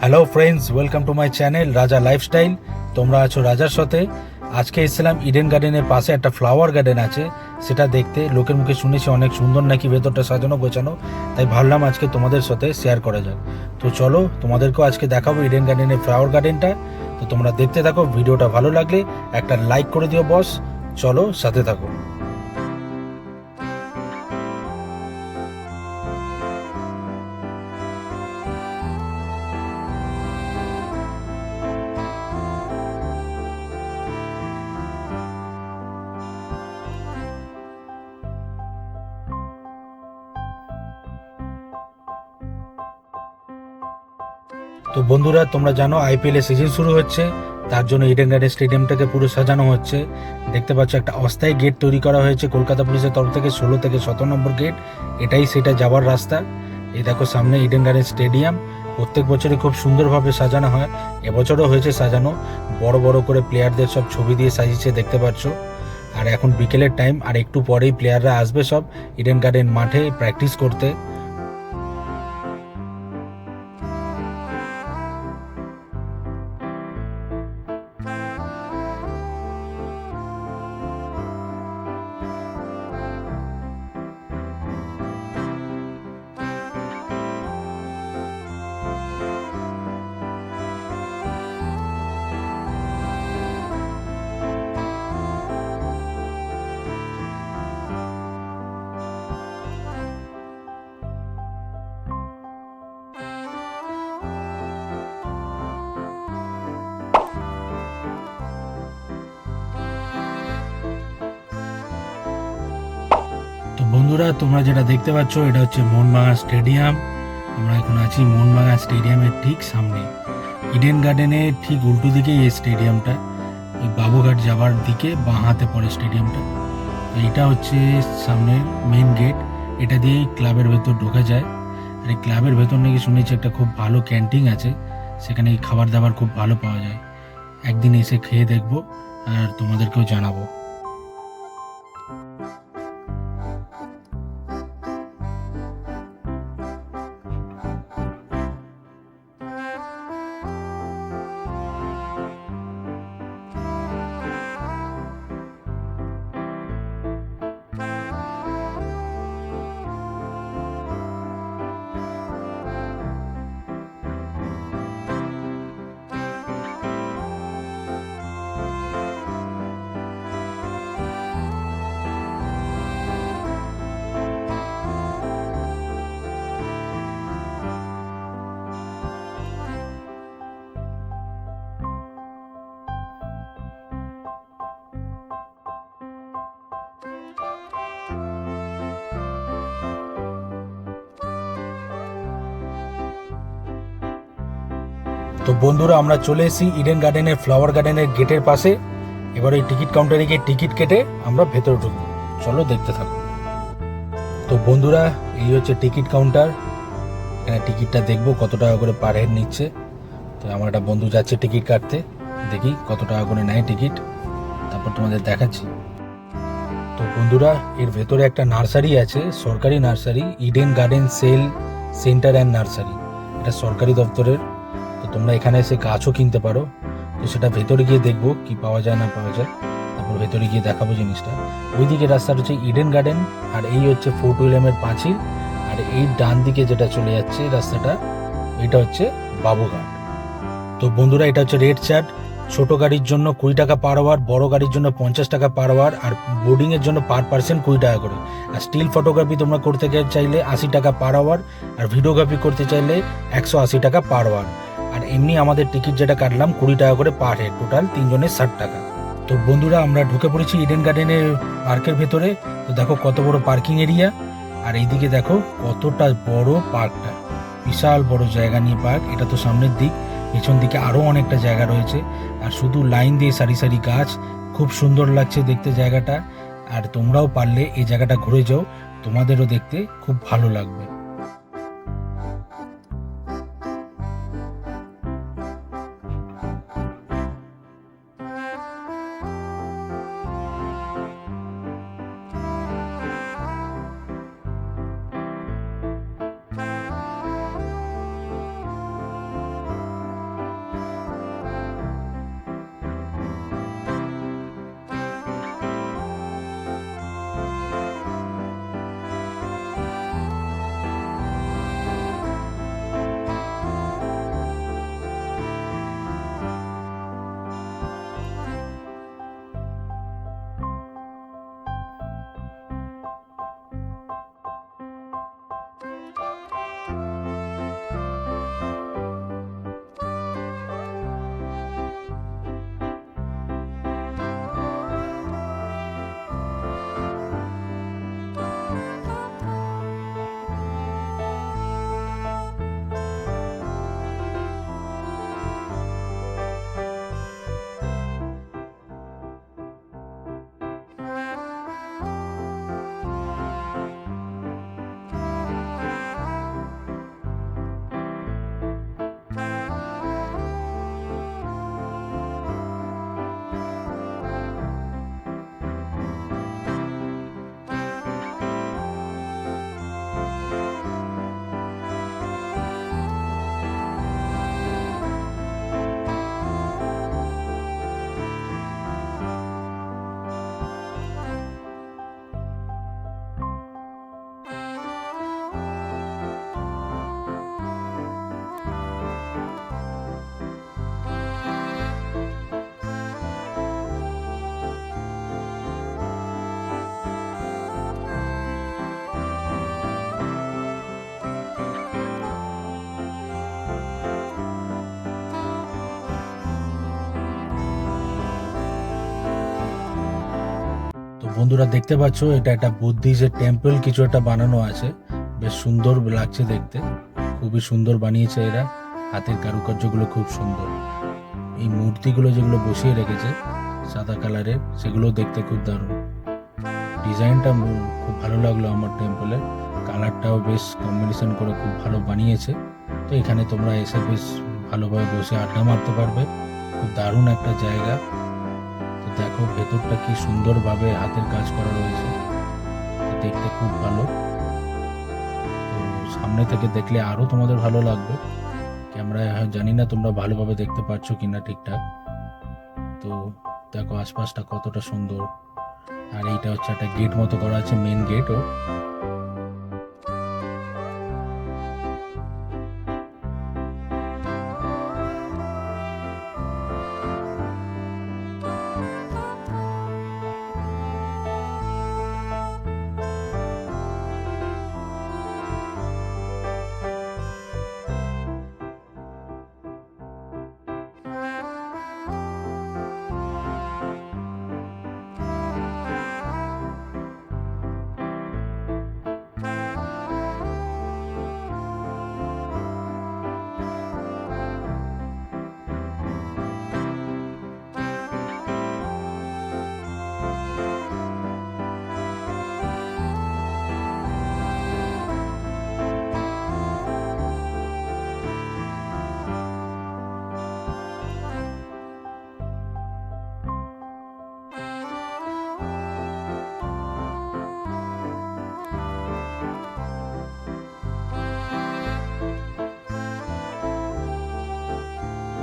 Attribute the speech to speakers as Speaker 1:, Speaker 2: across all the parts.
Speaker 1: Hello friends, welcome to my channel রাজা lifestyle. তোমরা আছো রাজার সাথে। আজকে এসেছিলাম ইডেন গার্ডেনের পাশে একটা ফ্লাওয়ার গার্ডেন আছে, সেটা দেখতে। লোকের মুখে শুনেছি অনেক সুন্দর নাকি ভেতরটা সাজানো গোছানো, তাই ভাবলাম আজকে তোমাদের সাথে শেয়ার করা যাক। তো চলো, তোমাদেরকেও আজকে দেখাবো ইডেন গার্ডেনের ফ্লাওয়ার গার্ডেনটা। তো তোমরা দেখতে থাকো, ভিডিওটা ভালো লাগলে একটা লাইক করে দিও বস। চলো, সাথে থাকো। তো বন্ধুরা, তোমরা জানো আইপিএল এর সিজন শুরু হচ্ছে, তার জন্য ইডেন গার্ডেন স্টেডিয়ামটাকে পুরো সাজানো হচ্ছে। দেখতে পাচ্ছ একটা অস্থায়ী গেট তৈরি করা হয়েছে কলকাতা পুলিশের তরফ থেকে, 16 থেকে 17 নম্বর গেট। এটাই সেটা যাওয়ার রাস্তা। এই দেখো সামনে ইডেন গার্ডেন স্টেডিয়াম। প্রত্যেক বছরই খুব সুন্দরভাবে সাজানো হয়, এবছরও হয়েছে সাজানো। বড় বড় করে প্লেয়ারদের সব ছবি দিয়ে সাজিয়েছে, দেখতে পাচ্ছ। আর এখন বিকেলের টাইম, আর একটু পরেই প্লেয়াররা আসবে সব ইডেন গার্ডেন মাঠে প্র্যাকটিস করতে। তো বন্ধুরা, তোমরা যেটা দেখতে পাচ্ছ এটা হচ্ছে মোহনবাগান স্টেডিয়াম। আমরা এখন আছি মোহনবাগান স্টেডিয়ামের ঠিক সামনে। ইডেন গার্ডেনের ঠিক উল্টো দিকেই এই স্টেডিয়ামটা। ওই বাবুঘাট যাবার দিকে বাঁ হাতে পড়ে স্টেডিয়ামটা। তো এটা হচ্ছে সামনের মেন গেট। এটা দিয়েই ক্লাবের ভেতর ঢোকা যায়। আর এই ক্লাবের ভেতর নাকি শুনেছি একটা খুব ভালো ক্যান্টিন আছে, সেখানে খাবার দাবার খুব ভালো পাওয়া যায়। একদিন এসে খেয়ে দেখবো আর তোমাদেরকেও জানাবো। তো বন্ধুরা, আমরা চলে এসেছি ইডেন গার্ডেনের ফ্লাওয়ার গার্ডেনের গেটের পাশে। এবার এই টিকিট কাউন্টারে গিয়ে টিকিট কেটে আমরা ভেতরে ঢুকবো। চলো, দেখতে থাকো। তো বন্ধুরা, এই হচ্ছে টিকিট কাউন্টার। এখানে টিকিটটা দেখবো কত টাকা করে পার হেড নিচ্ছে। তো আমার একটা বন্ধু যাচ্ছে টিকিট কাটতে, দেখি কত টাকা করে নেয় টিকিট, তারপর তোমাদের দেখাচ্ছি। তো বন্ধুরা, এর ভেতরে একটা নার্সারি আছে, সরকারি nursery, Eden garden centre and nursery. এটা সরকারি দপ্তরের। তো তোমরা এখানে এসে গাছও কিনতে পারো। তো সেটা ভেতরে গিয়ে দেখবো কি পাওয়া যায় না পাওয়া যায়, তারপর ভেতরে গিয়ে দেখাবো জিনিসটা। ওইদিকে রাস্তাটা হচ্ছে ইডেন গার্ডেন, আর এই হচ্ছে ফোর্ট উইলিয়ামের পাঁচিল। আর এই ডান দিকে যেটা চলে যাচ্ছে রাস্তাটা, এটা হচ্ছে বাবুঘাট। তো বন্ধুরা, এটা হচ্ছে রেড চার্ট। ছোট গাড়ির জন্য 20 টাকা পার আওয়ার, বড় গাড়ির জন্য 50 টাকা পার আওয়ার, আর বোর্ডিং এর জন্য পার পার্সন 20 টাকা করে। আর স্টিল ফটোগ্রাফি তোমরা করতে চাইলে 80 টাকা পার আওয়ার, আর ভিডিওগ্রাফি করতে চাইলে 180 টাকা পার আওয়ার। আর এমনি আমাদের টিকিট যেটা কাটলাম 20 টাকা করে পার হেড, টোটাল তিনজনের 60 টাকা। তো বন্ধুরা, আমরা ঢুকে পড়েছি ইডেন গার্ডেনের পার্কের ভেতরে। তো দেখো কত বড় পার্কিং এরিয়া, আর এইদিকে দেখো কতটা বড় পার্কটা। বিশাল বড় জায়গা নিয়ে পার্ক। এটা তো সামনের দিক, পেছন দিকে আরো অনেকটা জায়গা রয়েছে। আর শুধু লাইন দিয়ে সারি সারি গাছ, খুব সুন্দর লাগছে দেখতে জায়গাটা। আর তোমরাও পারলে এই জায়গাটা ঘুরে যাও, তোমাদেরও দেখতে খুব ভালো লাগবে। বন্ধুরা দেখতে পাচ্ছ এটা একটা বুদ্ধিস্টের টেম্পল কিছু একটা বানানো আছে, বেশ সুন্দর লাগছে দেখতে, খুবই সুন্দর বানিয়েছে এরা, হাতের কারুকার্যগুলো খুব সুন্দর। এই মূর্তিগুলো যেগুলো বসিয়ে রেখেছে সাদা কালারের, সেগুলো দেখতে খুব দারুণ। ডিজাইনটা খুব ভালো লাগলো আমার টেম্পলের, কালারটাও বেশ কম্বিনেশন করে খুব ভালো বানিয়েছে। তো এখানে তোমরা এসে বেশ ভালোভাবে বসে আড্ডা মারতে পারবে, খুব দারুণ একটা জায়গা। তো দেখো ভেতরটা কি সুন্দরভাবে হাতের কাজ করা রয়েছে, দেখতে খুব ভালো। তো সামনে থেকে দেখলে আরও তোমাদের ভালো লাগবে, ক্যামেরায় জানি না তোমরা ভালোভাবে দেখতে পাচ্ছ কিনা ঠিকঠাক। তো দেখো আশপাশটা কতটা সুন্দর। আর এইটা হচ্ছে একটা গেট মতো করা আছে, মেন গেটও।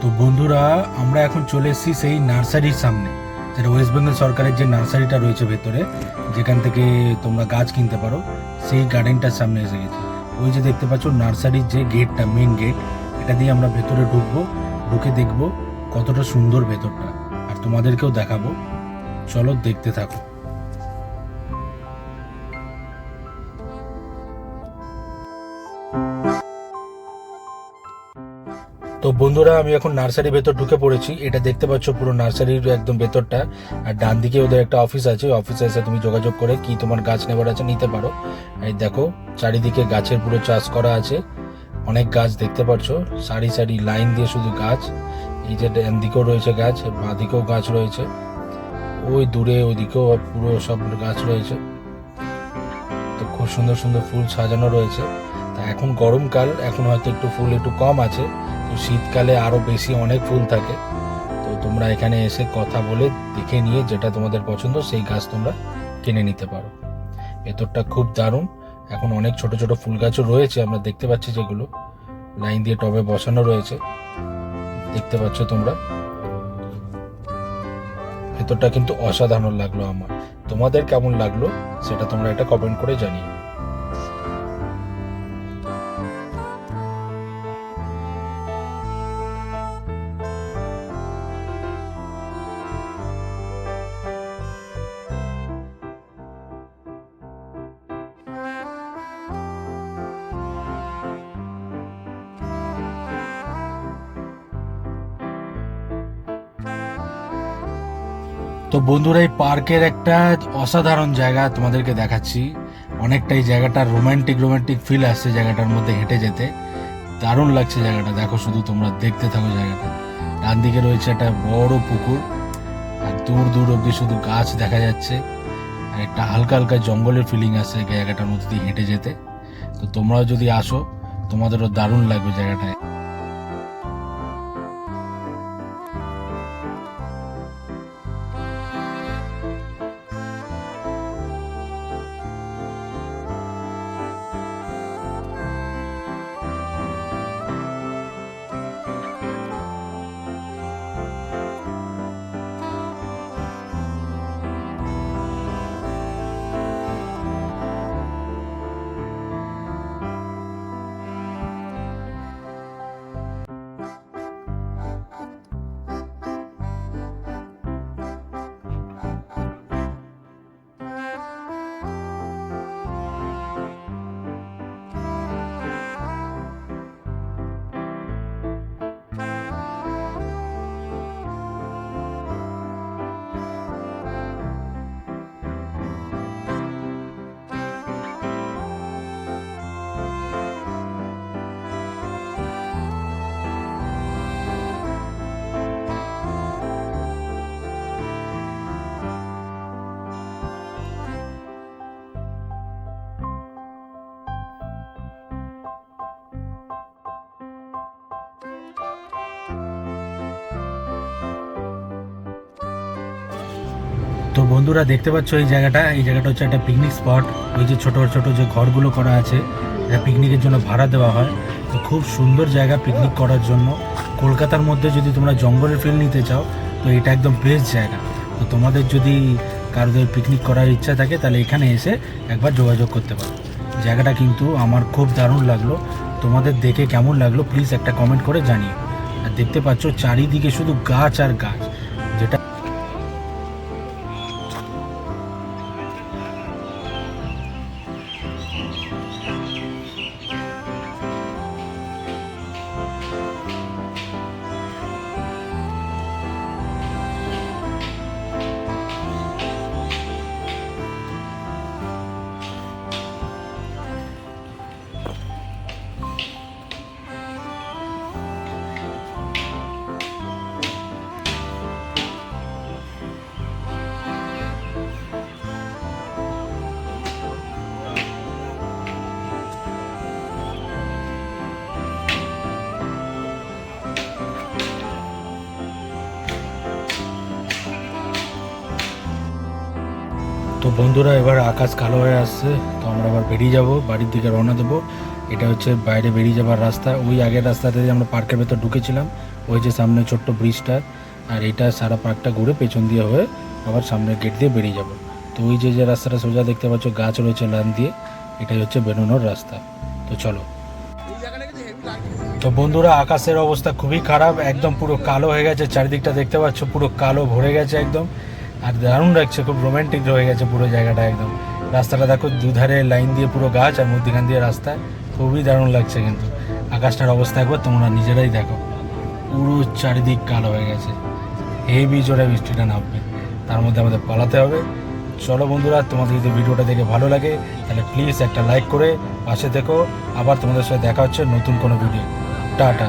Speaker 1: তো বন্ধুরা আমরা এখন চলে এসেছি সেই নার্সারির সামনে, যেটা ওয়েস্ট বেঙ্গল সরকারের যে নার্সারিটা রয়েছে ভেতরে, যেখান থেকে তোমরা গাছ কিনতে পারো, সেই গার্ডেনটার সামনে এসে গেছি। ওই যে দেখতে পাচ্ছ নার্সারির যে গেটটা, মেন গেট, এটা দিয়ে আমরা ভেতরে ঢুকবো, ঢুকে দেখবো কতটা সুন্দর ভেতরটা, আর তোমাদেরকেও দেখাবো। চলো দেখতে থাকো। তো বন্ধুরা আমি এখন নার্সারির ভেতর ঢুকে পড়েছি। এটা দেখতে পাচ্ছ পুরো নার্সারির একদম ভেতরটা, আর ডান দিকে ওদের একটা অফিস আছে, অফিসে এসে তুমি যোগাযোগ করে কি তোমার গাছ নেবার আছে নিতে পারো। এই দেখো চারিদিকে গাছের পুরো চাষ করা আছে, অনেক গাছ দেখতে পাচ্ছ, সারি সারি লাইন দিয়ে শুধু গাছ। এই যে ডান দিকেও রয়েছে গাছ, বাঁ দিকেও গাছ রয়েছে, ওই দূরে ওইদিকেও পুরো সব গাছ রয়েছে। তো খুব সুন্দর সুন্দর ফুল সাজানো রয়েছে। তা এখন গরমকাল, এখন হয়তো একটু ফুল একটু কম আছে, তো শীতকালে আরো বেশি অনেক ফুল থাকে। তো তোমরা এখানে এসে কথা বলে দেখে নিয়ে যেটা তোমাদের পছন্দ সেই গাছ তোমরা কিনে নিতে পারো। ভেতরটা খুব দারুণ। এখন অনেক ছোট ছোট ফুল গাছও রয়েছে, আমরা দেখতে পাচ্ছি, যেগুলো লাইন দিয়ে টবে বসানো রয়েছে, দেখতে পাচ্ছ তোমরা। ভেতরটা কিন্তু অসাধারণ লাগলো আমার, তোমাদের কেমন লাগলো সেটা তোমরা একটা কমেন্ট করে জানিও। তো বন্ধুরা এই পার্কের একটা অসাধারণ জায়গা তোমাদেরকে দেখাচ্ছি, অনেকটাই জায়গাটা রোমান্টিক রোমান্টিক ফিল আসছে জায়গাটার মধ্যে হেঁটে যেতে, দারুণ লাগছে জায়গাটা। দেখো শুধু তোমরা দেখতে থাকো জায়গাটা। ডান দিকে রয়েছে একটা বড় পুকুর, আর দূর দূর অব্দি শুধু গাছ দেখা যাচ্ছে, আর একটা হালকা হালকা জঙ্গলের ফিলিং আসছে জায়গাটার মধ্যে দিয়ে হেঁটে যেতে। তো তোমরাও যদি আসো তোমাদেরও দারুণ লাগবে জায়গাটায়। তো বন্ধুরা দেখতে পাচ্ছ এই জায়গাটা হচ্ছে একটা পিকনিক স্পট। ওই যে ছোট ছোট যে ঘরগুলো করা আছে, এটা পিকনিকের জন্য ভাড়া দেওয়া হয়। তো খুব সুন্দর জায়গা পিকনিক করার জন্য। কলকাতার মধ্যে যদি তোমরা জঙ্গলের ফিল নিতে চাও তো এটা একদম বেস্ট জায়গা। তো তোমাদের যদি কারোদের পিকনিক করার ইচ্ছা থাকে তাহলে এখানে এসে একবার যোগাযোগ করতে পারো। জায়গাটা কিন্তু আমার খুব দারুণ লাগলো। তোমাদের দেখে কেমন লাগলো প্লিজ একটা কমেন্ট করে জানিও। আর দেখতে পাচ্ছ চারিদিকে শুধু গাছ আর গাছ, যেটা তো বন্ধুরা এবার আকাশ কালো হয়ে আসছে। তো আমরা আবার বেরিয়ে যাব, বাড়ির দিকে রওনা দেবো। এটা হচ্ছে বাইরে বেরিয়ে যাবার রাস্তা। ওই আগের রাস্তাতে আমরা পার্কের ভেতর ঢুকেছিলাম, ওই যে সামনে ছোট্ট ব্রিজটা, আর এটা সারা পার্কটা ঘুরে পেছন দিয়ে হয়ে আবার সামনের গেট দিয়ে বেরিয়ে যাব। তো ওই যে রাস্তাটা সোজা দেখতে পাচ্ছ, গাছ রয়েছে লাইন দিয়ে, এটাই হচ্ছে বেরোনোর রাস্তা। তো চলো। তো বন্ধুরা আকাশের অবস্থা খুবই খারাপ, একদম পুরো কালো হয়ে গেছে, চারিদিকটা দেখতে পাচ্ছ পুরো কালো ভরে গেছে একদম। আর দারুণ লাগছে, খুব রোমান্টিক হয়ে গেছে পুরো জায়গাটা একদম। রাস্তাটা দেখো দুধারে লাইন দিয়ে পুরো গাছ আর মধ্যখান দিয়ে রাস্তা, খুবই দারুণ লাগছে। কিন্তু আকাশটার অবস্থা একবার তোমরা নিজেরাই দেখো, পুরো চারিদিক কালো হয়ে গেছে। হেভি জোরে বৃষ্টিটা নামবে, তার মধ্যে আমাদের পালাতে হবে। চলো বন্ধুরা, তোমাদের যদি ভিডিওটা দেখে ভালো লাগে তাহলে প্লিজ একটা লাইক করে পাশে থেকো। আবার তোমাদের সাথে দেখা হচ্ছে নতুন কোনো ভিডিও। টাটা।